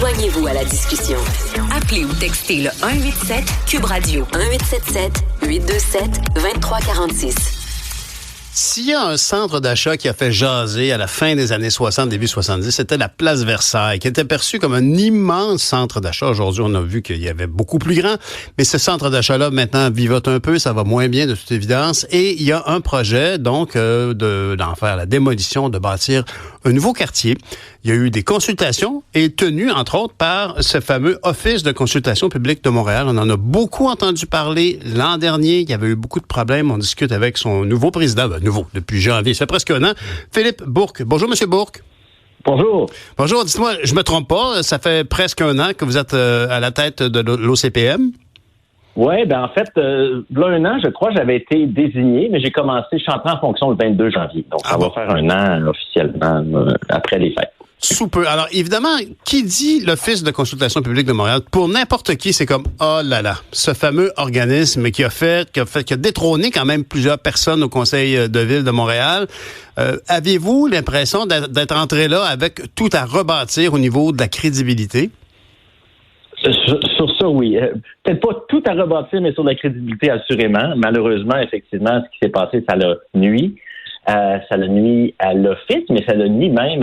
Joignez-vous à la discussion. Appelez ou textez le 187 Cube Radio 1877-827-2346. S'il y a un centre d'achat qui a fait jaser à la fin des années 60, début 70, c'était la Place Versailles, qui était perçue comme un immense centre d'achat. Aujourd'hui, on a vu qu'il y avait beaucoup plus grand, mais ce centre d'achat-là, maintenant, vivote un peu, ça va moins bien, de toute évidence. Et il y a un projet, donc, d'en faire la démolition, de bâtir un nouveau quartier. Il y a eu des consultations et tenues, entre autres, par ce fameux Office de consultation publique de Montréal. On en a beaucoup entendu parler l'an dernier. Il y avait eu beaucoup de problèmes. On discute avec son nouveau président, nouveau, depuis janvier, ça fait presque un an, Philippe Bourque. Bonjour, M. Bourque. Bonjour. Bonjour, dites-moi, je me trompe pas, ça fait presque un an que vous êtes à la tête de l'OCPM? Oui, en fait, là, un an, je crois, j'avais été désigné, mais j'ai commencé, je suis entré en fonction le 22 janvier. Donc, ça va faire un an officiellement après les fêtes. Sous peu. Alors, évidemment, qui dit l'Office de consultation publique de Montréal, pour n'importe qui, c'est comme, oh là là, ce fameux organisme qui a détrôné quand même plusieurs personnes au Conseil de ville de Montréal. Aviez-vous l'impression d'être entré là avec tout à rebâtir au niveau de la crédibilité? Sur ça, oui. Peut-être pas tout à rebâtir, mais sur la crédibilité, assurément. Malheureusement, effectivement, ce qui s'est passé, ça l'a nuit. Ça l'a nuit à l'Office, mais ça l'a nuit même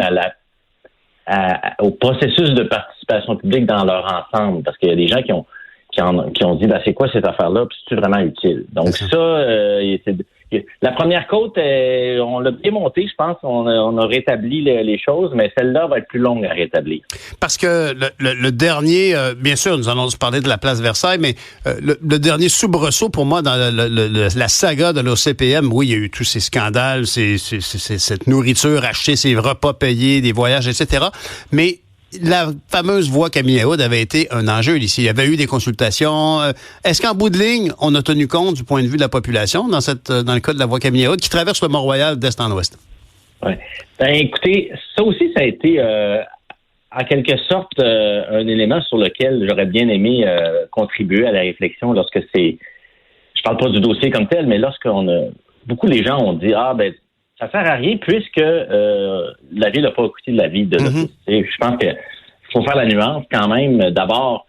au processus de participation publique dans leur ensemble, parce qu'il y a des gens qui ont dit c'est quoi cette affaire-là, puis c'est vraiment utile. Donc la première côte, on l'a démontée, je pense, on a rétabli les choses, mais celle-là va être plus longue à rétablir. Parce que le dernier, bien sûr, nous allons parler de la Place Versailles, mais le dernier soubresaut pour moi dans la saga de l'OCPM, oui, il y a eu tous ces scandales, cette nourriture achetée, ces repas payés, des voyages, etc. Mais la fameuse voie Camille Houde avait été un enjeu ici. Il y avait eu des consultations. Est-ce qu'en bout de ligne, on a tenu compte du point de vue de la population dans le cas de la voie Camille Houde qui traverse le Mont-Royal d'est en ouest? Oui. Écoutez, ça aussi, ça a été en quelque sorte un élément sur lequel j'aurais bien aimé contribuer à la réflexion lorsque je parle pas du dossier comme tel, mais beaucoup de gens ont dit ça sert à rien puisque la ville n'a pas coûté de la vie de l'Office. Je pense qu'il faut faire la nuance quand même. D'abord,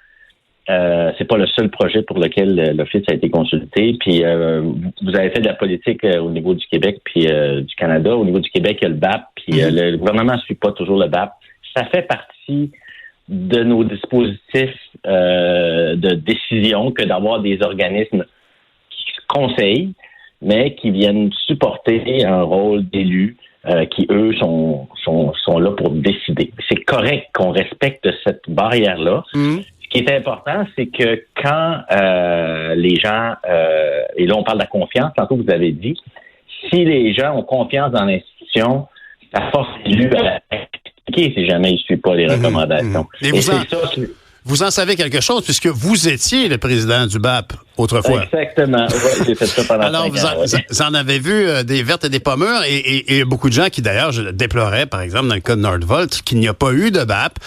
c'est pas le seul projet pour lequel l'Office a été consulté. Puis vous avez fait de la politique au niveau du Québec puis du Canada. Au niveau du Québec, il y a le BAP, puis le gouvernement ne suit pas toujours le BAP. Ça fait partie de nos dispositifs de décision que d'avoir des organismes qui conseillent, mais qui viennent supporter un rôle d'élus qui, eux, sont là pour décider. C'est correct qu'on respecte cette barrière-là. Ce qui est important, c'est que quand les gens, et là on parle de la confiance, tantôt vous avez dit, si les gens ont confiance dans l'institution, ça force l'élu à l'appliquer si jamais il ne suit pas les recommandations. Et vous en savez quelque chose puisque vous étiez le président du BAP autrefois. Exactement. Ouais, j'ai fait ça pendant 5 ans. Alors, vous en avez vu des vertes et des pas mûres et beaucoup de gens qui, d'ailleurs, je déplorais, par exemple, dans le cas de Nordvolt, qu'il n'y a pas eu de BAP.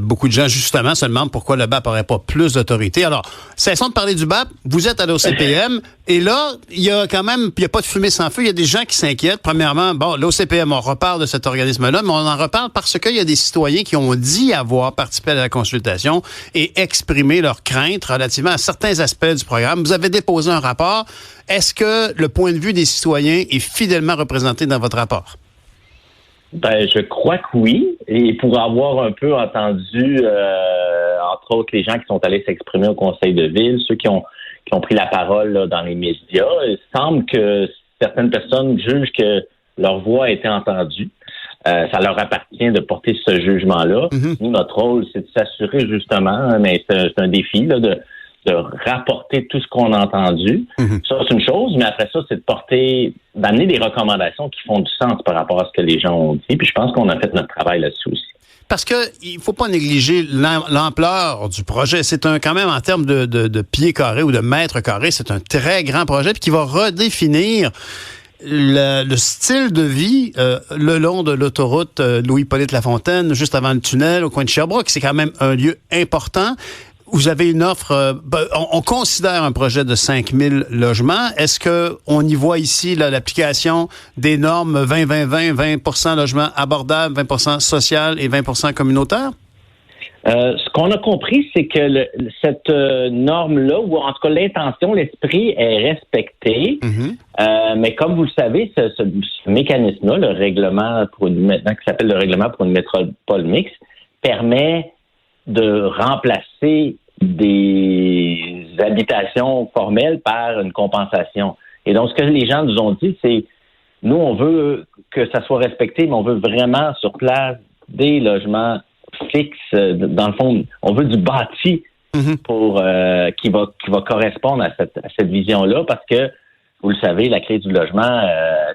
Beaucoup de gens, justement, se demandent pourquoi le BAP n'aurait pas plus d'autorité. Alors, cessons de parler du BAP. Vous êtes à l'OCPM et là, il y a pas de fumée sans feu. Il y a des gens qui s'inquiètent. Premièrement, l'OCPM, on reparle de cet organisme-là, mais on en reparle parce qu'il y a des citoyens qui ont dit avoir participé à la consultation et exprimé leurs craintes relativement à certains aspects du programme. Vous avez déposé un rapport. Est-ce que le point de vue des citoyens est fidèlement représenté dans votre rapport? Je crois que oui. Et pour avoir un peu entendu, entre autres, les gens qui sont allés s'exprimer au Conseil de ville, ceux qui ont pris la parole là, dans les médias, il semble que certaines personnes jugent que leur voix a été entendue. Ça leur appartient de porter ce jugement-là. Nous, notre rôle, c'est de s'assurer justement, mais c'est un défi là, de rapporter tout ce qu'on a entendu. Ça, c'est une chose, mais après ça, c'est d'amener des recommandations qui font du sens par rapport à ce que les gens ont dit. Puis je pense qu'on a fait notre travail là-dessus aussi. Parce que il faut pas négliger l'ampleur du projet. C'est quand même en termes de pieds carrés ou de mètres carrés, c'est un très grand projet puis qui va redéfinir le style de vie le long de l'autoroute Louis-Hippolyte-Lafontaine, juste avant le tunnel au coin de Sherbrooke. C'est quand même un lieu important. Vous avez une offre, on considère un projet de 5000 logements. Est-ce qu'on y voit ici l'application des normes 20-20-20, 20% logements abordables, 20% social et 20% communautaire? Ce qu'on a compris, c'est que cette norme-là, ou en tout cas l'intention, l'esprit est respecté. Mais comme vous le savez, ce mécanisme-là, le règlement maintenant qui s'appelle le règlement pour une métropole mixte, permet de remplacer des habitations formelles par une compensation. Et donc, ce que les gens nous ont dit, c'est nous, on veut que ça soit respecté, mais on veut vraiment sur place des logements fixes. Dans le fond, on veut du bâti pour qui va correspondre à cette vision-là, parce que vous le savez, la crise du logement,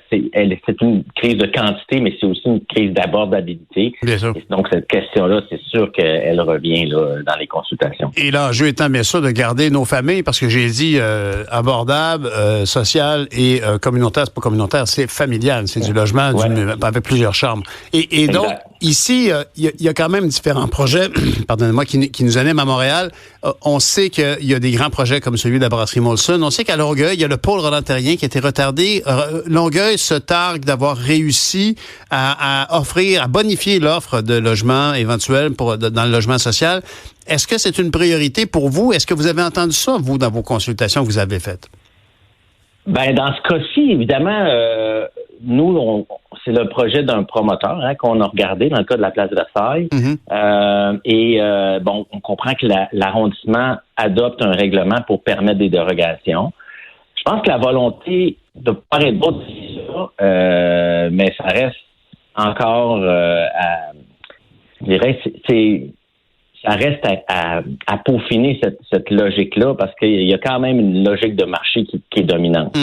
c'est une crise de quantité, mais c'est aussi une crise d'abordabilité. Bien sûr. Et donc, cette question-là, c'est sûr qu'elle revient là, dans les consultations. Et l'enjeu étant bien sûr de garder nos familles, parce que j'ai dit abordable, social et communautaire. C'est pas communautaire, c'est familial. C'est du logement avec plusieurs chambres. Et donc, ici, il y a quand même différents projets, pardonnez-moi, qui nous animent à Montréal. On sait qu'il y a des grands projets comme celui de la brasserie Molson. On sait qu'à Longueuil, il y a le pôle Roland-Terrien qui a été retardé. Longueuil se targue d'avoir réussi à offrir, à bonifier l'offre de logement éventuel dans le logement social. Est-ce que c'est une priorité pour vous? Est-ce que vous avez entendu ça, vous, dans vos consultations que vous avez faites? Ben, dans ce cas-ci, évidemment, nous, c'est le projet d'un promoteur qu'on a regardé dans le cas de la place Versailles. On comprend que l'arrondissement adopte un règlement pour permettre des dérogations. Je pense que la volonté de part et d'autre, c'est ça, mais ça reste encore je dirais, ça reste à peaufiner cette logique-là, parce qu'il y a quand même une logique de marché qui est dominante.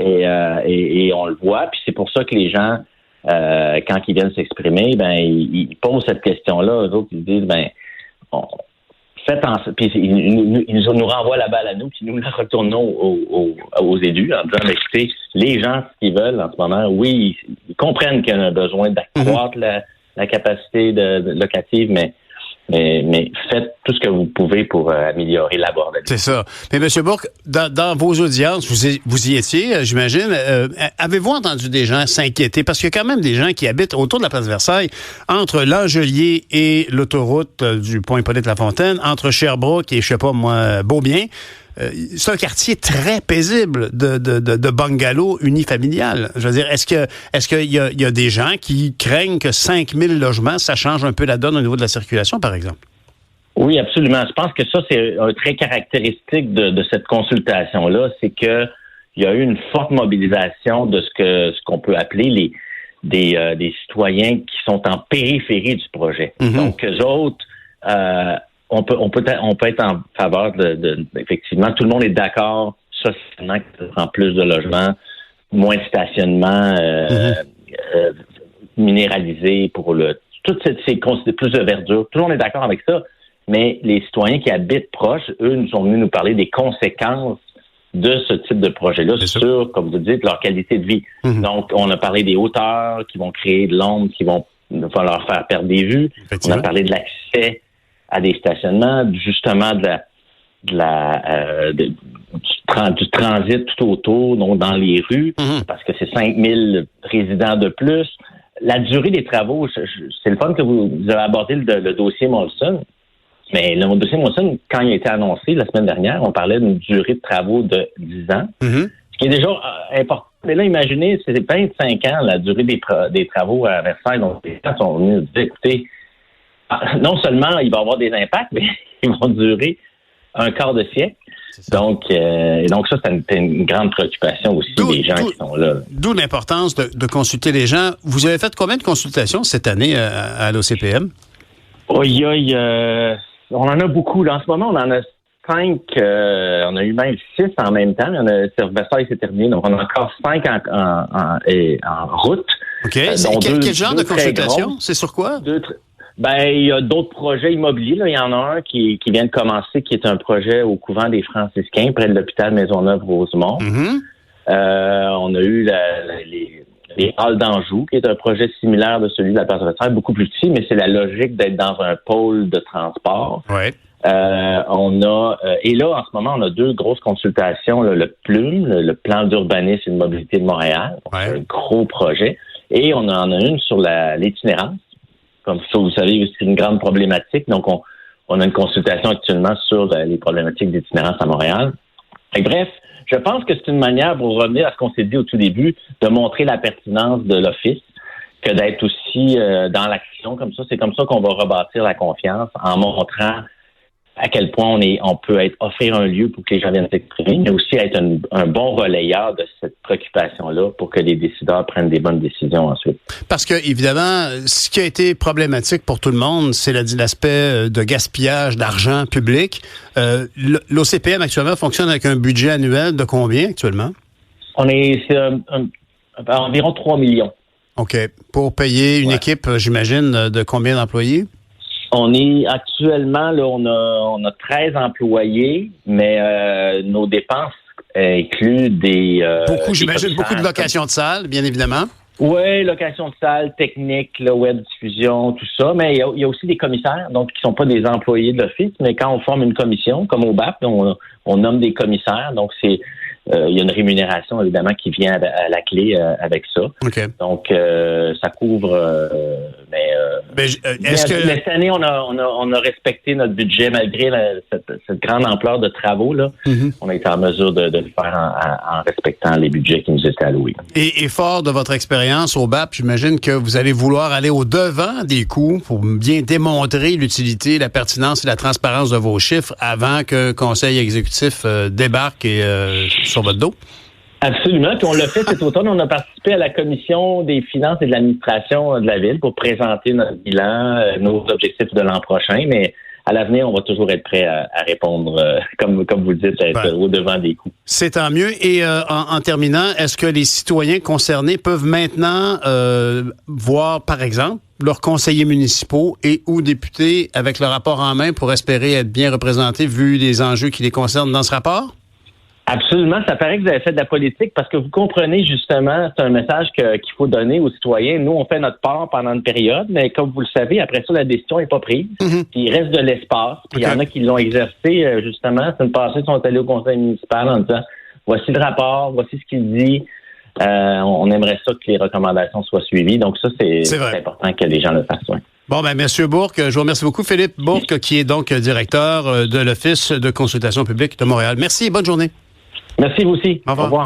Et on le voit, puis c'est pour ça que les gens, quand ils viennent s'exprimer, ben ils posent cette question-là. Eux autres, ils disent, puis ils nous renvoient la balle à nous, puis nous la retournons aux élus en disant, écoutez, les gens, ce qu'ils veulent en ce moment, oui, ils comprennent qu'il y a un besoin d'accroître la capacité locative, mais faites tout ce que vous pouvez pour améliorer l'abordabilité. C'est ça. Mais M. Bourque, dans vos audiences, vous y étiez, j'imagine. Avez-vous entendu des gens s'inquiéter? Parce qu'il y a quand même des gens qui habitent autour de la place Versailles, entre l'Angelier et l'autoroute du pont Hippolyte-Lafontaine, entre Sherbrooke et, je sais pas moi, Beaubien. C'est un quartier très paisible de bungalows unifamiliales. Je veux dire, est-ce qu'il y a des gens qui craignent que 5000 logements, ça change un peu la donne au niveau de la circulation, par exemple? Oui, absolument. Je pense que ça, c'est un trait caractéristique de cette consultation-là, c'est que il y a eu une forte mobilisation de ce qu'on peut appeler des citoyens qui sont en périphérie du projet. Donc, eux autres, on peut être en faveur effectivement, tout le monde est d'accord socialement que ça prend plus de logements, moins de stationnement minéralisé pour toutes ces plus de verdure. Tout le monde est d'accord avec ça, mais les citoyens qui habitent proches, eux, nous sont venus nous parler des conséquences de ce type de projet-là sur, comme vous dites, leur qualité de vie. Donc, on a parlé des hauteurs qui vont créer de l'ombre, qui vont leur faire perdre des vues. On a parlé de l'accès à des stationnements, justement du transit tout autour, donc dans les rues, parce que c'est 5000 résidents de plus. La durée des travaux, c'est le fun que vous avez abordé le dossier Molson, mais le dossier Molson, quand il a été annoncé la semaine dernière, on parlait d'une durée de travaux de 10 ans, ce qui est déjà important. Mais là, imaginez, c'est 25 ans la durée des travaux à Versailles, donc les gens sont venus dire, écoutez, non seulement il va y avoir des impacts, mais ils vont durer un quart de siècle. Donc ça, c'est une grande préoccupation aussi des gens qui sont là. D'où l'importance de consulter les gens. Vous avez fait combien de consultations cette année à l'OCPM? On en a beaucoup. Là, en ce moment, on en a 5. On a eu même 6 en même temps. Versailles s'est terminé. Donc, on a encore 5 en route. OK. Quel genre de consultation? C'est sur quoi? Il y a d'autres projets immobiliers. Là. Il y en a un qui vient de commencer, qui est un projet au couvent des Franciscains, près de l'hôpital Maisonneuve-Rosemont. On a eu les Halles d'Anjou, qui est un projet similaire de celui de la place Versailles, beaucoup plus petit, mais c'est la logique d'être dans un pôle de transport. Ouais. Et là, en ce moment, on a 2 grosses consultations. Là, le PLUM, le plan d'urbanisme et de mobilité de Montréal. C'est un gros projet. Et on en a une sur l'itinérance. Comme ça, vous savez, c'est une grande problématique. Donc, On a une consultation actuellement sur les problématiques d'itinérance à Montréal. Et bref, je pense que c'est une manière, pour revenir à ce qu'on s'est dit au tout début, de montrer la pertinence de l'Office, que d'être aussi dans l'action comme ça. C'est comme ça qu'on va rebâtir la confiance en montrant à quel point on peut offrir un lieu pour que les gens viennent s'exprimer, mais aussi être un bon relayeur de cette préoccupation-là pour que les décideurs prennent des bonnes décisions ensuite. Parce que, évidemment, ce qui a été problématique pour tout le monde, c'est l'aspect de gaspillage d'argent public. L'OCPM actuellement fonctionne avec un budget annuel de combien actuellement? On est environ 3 millions. OK. Pour payer une équipe, j'imagine, de combien d'employés? On est actuellement, là, on a 13 employés, mais nos dépenses incluent j'imagine, beaucoup de location de salles, bien évidemment. Oui, location de salles, technique, web diffusion, tout ça. Mais il y a aussi des commissaires, donc qui sont pas des employés de l'Office, mais quand on forme une commission, comme au BAP, on nomme des commissaires, donc c'est il y a une rémunération, évidemment, qui vient à la clé avec ça. Okay. Donc, ça couvre... mais cette année, on a respecté notre budget malgré cette grande ampleur de travaux. Là. Mm-hmm. On a été en mesure de le faire en respectant les budgets qui nous étaient alloués. Et fort de votre expérience au BAP, j'imagine que vous allez vouloir aller au-devant des coûts pour bien démontrer l'utilité, la pertinence et la transparence de vos chiffres avant qu'un conseil exécutif débarque sur votre dos? Absolument. Puis on l'a fait cet automne. On a participé à la commission des finances et de l'administration de la ville pour présenter notre bilan, nos objectifs de l'an prochain. Mais à l'avenir, on va toujours être prêt à répondre, comme vous le dites, à être au-devant des coûts. C'est tant mieux. Et en terminant, est-ce que les citoyens concernés peuvent maintenant voir, par exemple, leurs conseillers municipaux et ou députés avec le rapport en main pour espérer être bien représentés vu les enjeux qui les concernent dans ce rapport? Absolument. Ça paraît que vous avez fait de la politique parce que vous comprenez justement, c'est un message qu'il faut donner aux citoyens. Nous, on fait notre part pendant une période, mais comme vous le savez, après ça, la décision n'est pas prise. Mm-hmm. Puis il reste de l'espace. Puis il y en a qui l'ont exercé justement. La semaine passée, ils sont allés au conseil municipal en disant voici le rapport, voici ce qu'il dit. On aimerait ça que les recommandations soient suivies. Donc ça, c'est important que les gens le fassent. Ouais. Bon, Monsieur Bourque, je vous remercie beaucoup. Philippe Bourque, qui est donc directeur de l'Office de consultation publique de Montréal. Merci et bonne journée. Merci, vous aussi. Au revoir.